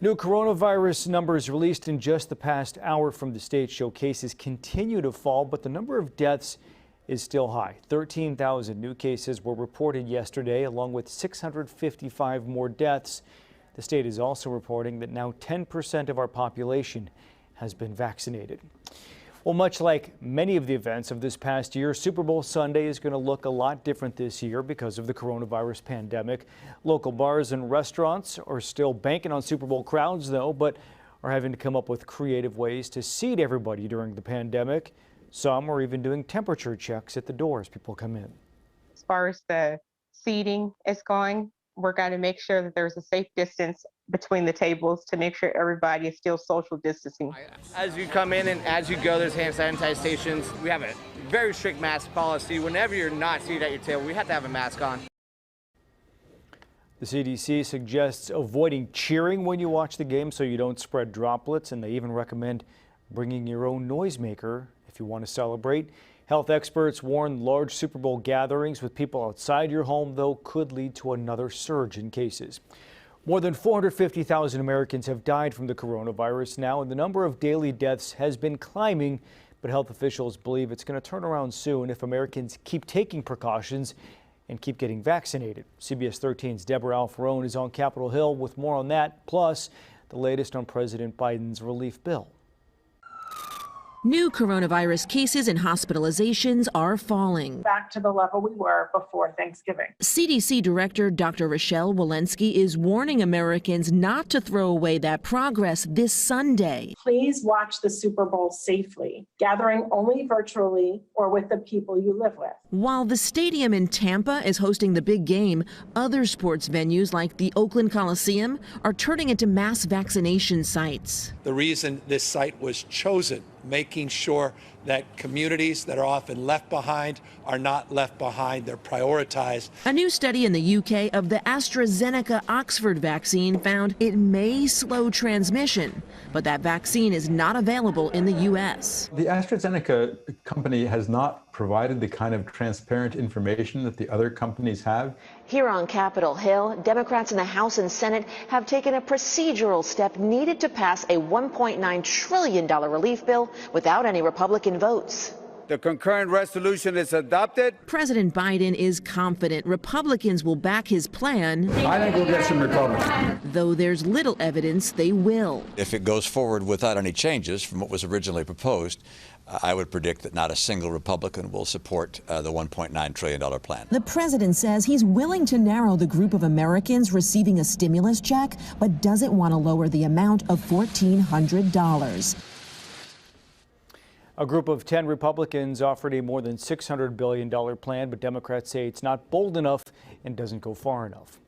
New coronavirus numbers released in just the past hour from the state show cases continue to fall, but the number of deaths is still high. 13,000 new cases were reported yesterday, along with 655 more deaths. The state is also reporting that now 10% of our population has been vaccinated. Well, much like many of the events of this past year, Super Bowl Sunday is going to look a lot different this year because of the coronavirus pandemic. Local bars and restaurants are still banking on Super Bowl crowds, though, but are having to come up with creative ways to seat everybody during the pandemic. Some are even doing temperature checks at the door as people come in. As far as the seating is going, we're going to make sure that there's a safe distance between the tables to make sure everybody is still social distancing. As you come in and as you go, there's hand sanitization stations. We have a very strict mask policy. Whenever you're not seated at your table, we have to have a mask on. The CDC suggests avoiding cheering when you watch the game so you don't spread droplets, and they even recommend bringing your own noisemaker if you want to celebrate. Health experts warn large Super Bowl gatherings with people outside your home, though, could lead to another surge in cases. More than 450,000 Americans have died from the coronavirus now, and the number of daily deaths has been climbing, but health officials believe it's going to turn around soon if Americans keep taking precautions and keep getting vaccinated. CBS 13's Deborah Alfarone is on Capitol Hill with more on that, plus the latest on President Biden's relief bill. New coronavirus cases and hospitalizations are falling. Back to the level we were before Thanksgiving. CDC Director Dr. Rochelle Walensky is warning Americans not to throw away that progress this Sunday. Please watch the Super Bowl safely, gathering only virtually or with the people you live with. While the stadium in Tampa is hosting the big game, other sports venues like the Oakland Coliseum are turning into mass vaccination sites. The reason this site was chosen, making sure that communities that are often left behind are not left behind. They're prioritized. A new study in the UK of the AstraZeneca Oxford vaccine found it may slow transmission, but that vaccine is not available in the U.S. The AstraZeneca company has not provided the kind of transparent information that the other companies have. Here on Capitol Hill, Democrats in the House and Senate have taken a procedural step needed to pass a $1.9 trillion relief bill without any Republican votes. The concurrent resolution is adopted. President Biden is confident Republicans will back his plan. I think we'll get some Republicans. Though there's little evidence they will. If it goes forward without any changes from what was originally proposed, I would predict that not a single Republican will support the $1.9 trillion plan. The president says he's willing to narrow the group of Americans receiving a stimulus check, but doesn't want to lower the amount of $1,400. A group of 10 Republicans offered a more than $600 billion plan, but Democrats say it's not bold enough and doesn't go far enough.